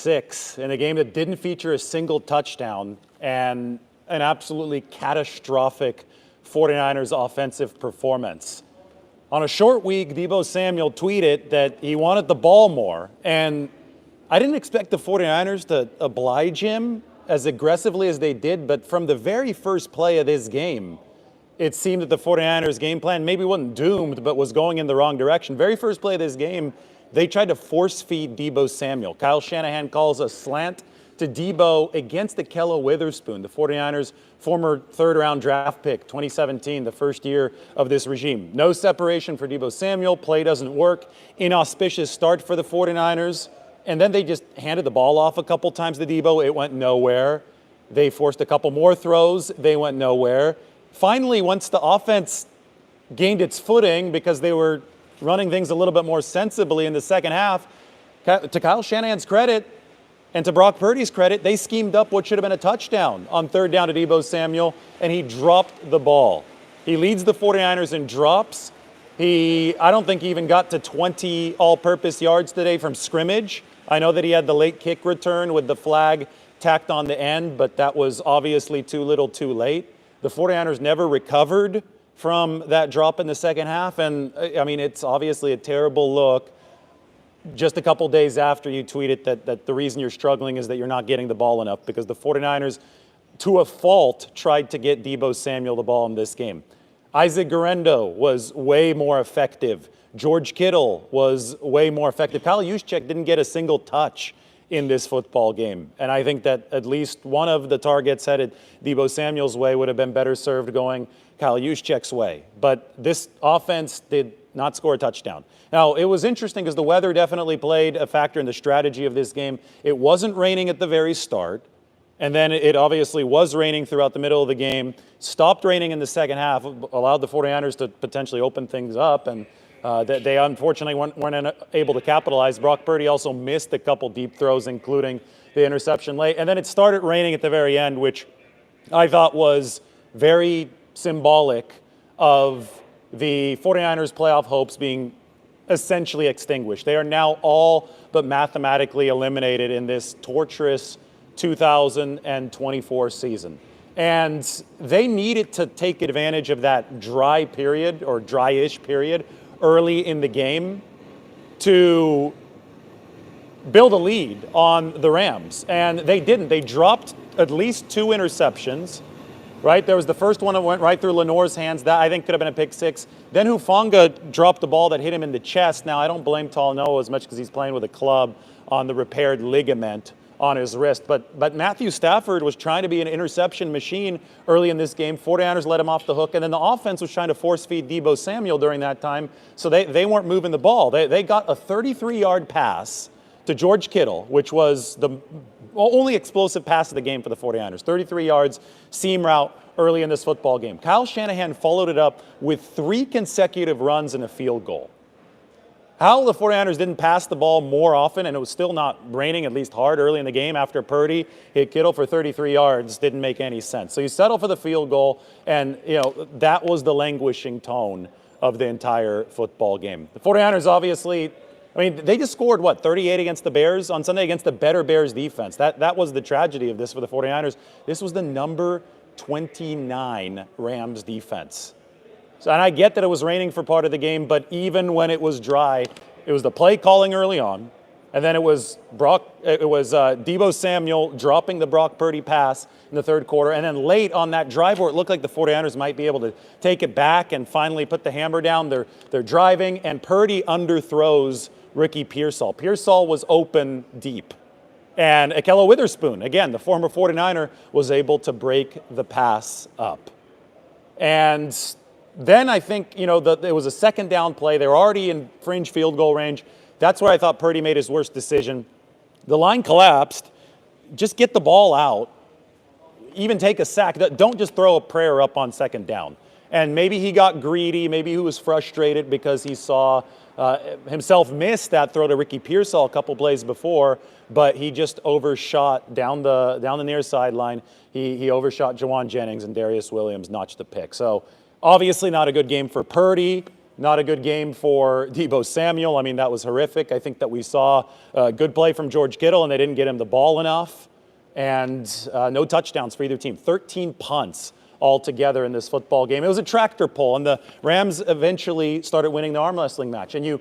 6 in a game that didn't feature a single touchdown and an absolutely catastrophic 49ers offensive performance. On a short week, Deebo Samuel tweeted that he wanted the ball more, and I didn't expect the 49ers to oblige him as aggressively as they did, but from the very first play of this game, it seemed that the 49ers game plan maybe wasn't doomed, but was going in the wrong direction. Very first play of this game, they tried to force feed Deebo Samuel. Kyle Shanahan calls a slant to Deebo against Ahkello Witherspoon, the 49ers' former third-round draft pick, 2017, the first year of this regime. No separation for Deebo Samuel. Play doesn't work. Inauspicious start for the 49ers. And then they just handed the ball off a couple times to Deebo. It went nowhere. They forced a couple more throws. They went nowhere. Finally, once the offense gained its footing because they were running things a little bit more sensibly in the second half, to Kyle Shanahan's credit and to Brock Purdy's credit, they schemed up what should have been a touchdown on third down to Deebo Samuel, and he dropped the ball. He leads the 49ers in drops. I don't think he even got to 20 all-purpose yards today from scrimmage. I know that he had the late kick return with the flag tacked on the end, but that was obviously too little too late. The 49ers never recovered from that drop in the second half, and I mean, it's obviously a terrible look just a couple days after you tweeted that the reason you're struggling is that you're not getting the ball enough, because the 49ers, to a fault, tried to get Deebo Samuel the ball in this game. Isaac Guerendo was way more effective. George Kittle was way more effective. Kyle Juszczyk didn't get a single touch in this football game. And I think that at least one of the targets headed Deebo Samuel's way would have been better served going Kyle Juszczyk's way. But this offense did not score a touchdown. Now, it was interesting because the weather definitely played a factor in the strategy of this game. It wasn't raining at the very start. And then it obviously was raining throughout the middle of the game, stopped raining in the second half, allowed the 49ers to potentially open things up, and they unfortunately weren't able to capitalize. Brock Purdy also missed a couple deep throws, including the interception late. And then it started raining at the very end, which I thought was very symbolic of the 49ers' playoff hopes being essentially extinguished. They are now all but mathematically eliminated in this torturous 2024 season. And they needed to take advantage of that dry period or dry-ish period early in the game to build a lead on the Rams. And they didn't. They dropped at least 2 interceptions, right? There was the first one that went right through Lenoir's hands. That I think could have been a pick 6. Then Hufanga dropped the ball that hit him in the chest. Now, I don't blame Talanoa as much because he's playing with a club on the repaired ligament on his wrist. But Matthew Stafford was trying to be an interception machine early in this game. 49ers let him off the hook. And then the offense was trying to force feed Deebo Samuel during that time. So they weren't moving the ball. They got a 33-yard pass to George Kittle, which was the only explosive pass of the game for the 49ers. 33 yards, seam route early in this football game. Kyle Shanahan followed it up with 3 consecutive runs and a field goal. How the 49ers didn't pass the ball more often, and it was still not raining, at least hard early in the game after Purdy hit Kittle for 33 yards, didn't make any sense. So you settle for the field goal, and that was the languishing tone of the entire football game. The 49ers obviously, they just scored, 38 against the Bears on Sunday against the better Bears defense. That was the tragedy of this for the 49ers. This was the number 29 Rams defense. So, and I get that it was raining for part of the game, but even when it was dry, it was the play calling early on, and then it was Deebo Samuel dropping the Brock Purdy pass in the third quarter, and then late on that drive where it looked like the 49ers might be able to take it back and finally put the hammer down, they're driving, and Purdy underthrows Ricky Pearsall. Pearsall was open deep. And Ahkello Witherspoon, again, the former 49er, was able to break the pass up. And then I think, it was a second down play. They were already in fringe field goal range. That's where I thought Purdy made his worst decision. The line collapsed. Just get the ball out. Even take a sack. Don't just throw a prayer up on second down. And maybe he got greedy. Maybe he was frustrated because he saw himself miss that throw to Ricky Pearsall a couple plays before, but he just overshot down the near sideline. He overshot Jawan Jennings, and Darius Williams notched the pick. So obviously not a good game for Purdy. Not a good game for Deebo Samuel. I mean, that was horrific. I think that we saw a good play from George Kittle, and they didn't get him the ball enough. And no touchdowns for either team. 13 punts altogether in this football game. It was a tractor pull, and the Rams eventually started winning the arm wrestling match. And you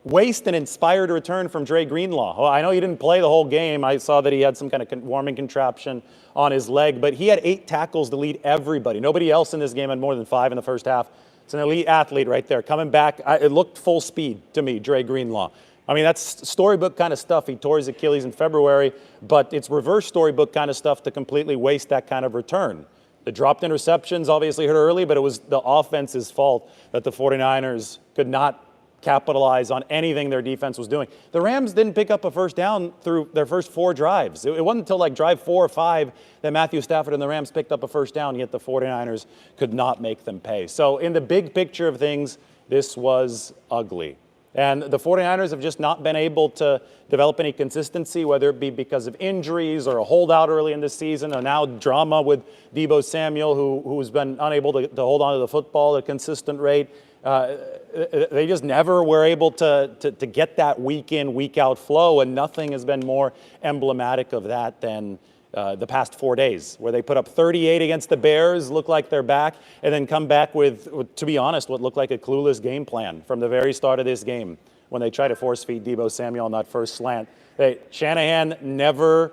waste an inspired return from Dre Greenlaw. Well, I know he didn't play the whole game. I saw that he had some kind of warming contraption on his leg, but he had 8 tackles to lead everybody. Nobody else in this game had more than 5 in the first half. It's an elite athlete right there. Coming back, it looked full speed to me, Dre Greenlaw. I mean, that's storybook kind of stuff. He tore his Achilles in February, but it's reverse storybook kind of stuff to completely waste that kind of return. The dropped interceptions obviously hurt early, but it was the offense's fault that the 49ers could not capitalize on anything their defense was doing. The Rams didn't pick up a first down through their first 4 drives. It wasn't until like drive 4 or 5 that Matthew Stafford and the Rams picked up a first down, yet the 49ers could not make them pay. So in the big picture of things, this was ugly. And the 49ers have just not been able to develop any consistency, whether it be because of injuries or a holdout early in the season, or now drama with Deebo Samuel, who's been unable to hold on to the football at a consistent rate. They just never were able to get that week in, week out flow, and nothing has been more emblematic of that than the past 4 days, where they put up 38 against the Bears, look like they're back, and then come back with, to be honest, what looked like a clueless game plan from the very start of this game when they tried to force feed Deebo Samuel on that first slant. Shanahan never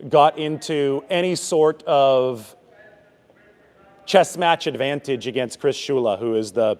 got into any sort of chess match advantage against Chris Shula, who is the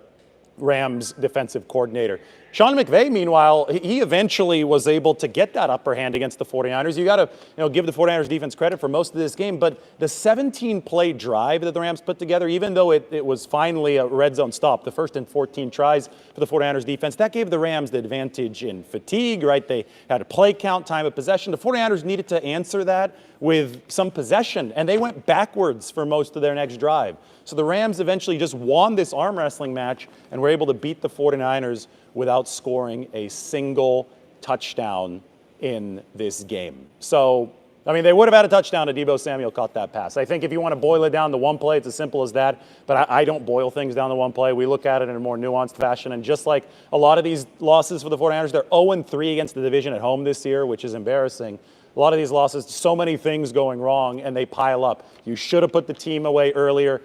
Rams defensive coordinator. Sean McVay, meanwhile, he eventually was able to get that upper hand against the 49ers. You got to give the 49ers defense credit for most of this game, but the 17-play drive that the Rams put together, even though it was finally a red zone stop, the first and 14 tries for the 49ers defense, that gave the Rams the advantage in fatigue, right? They had a play count, time of possession. The 49ers needed to answer that with some possession, and they went backwards for most of their next drive. So the Rams eventually just won this arm wrestling match and were able to beat the 49ers without scoring a single touchdown in this game. So, I mean, they would have had a touchdown if Deebo Samuel caught that pass. I think if you want to boil it down to one play, it's as simple as that. But I don't boil things down to one play. We look at it in a more nuanced fashion. And just like a lot of these losses for the 49ers, they're 0-3 against the division at home this year, which is embarrassing. A lot of these losses, so many things going wrong, and they pile up. You should have put the team away earlier.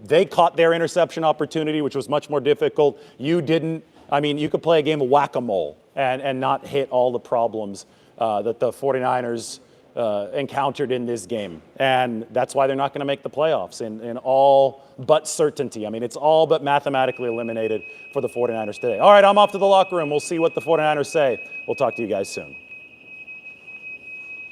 They caught their interception opportunity, which was much more difficult. You didn't. I mean, you could play a game of whack-a-mole and not hit all the problems that the 49ers encountered in this game. And that's why they're not going to make the playoffs in all but certainty. I mean, it's all but mathematically eliminated for the 49ers today. All right, I'm off to the locker room. We'll see what the 49ers say. We'll talk to you guys soon.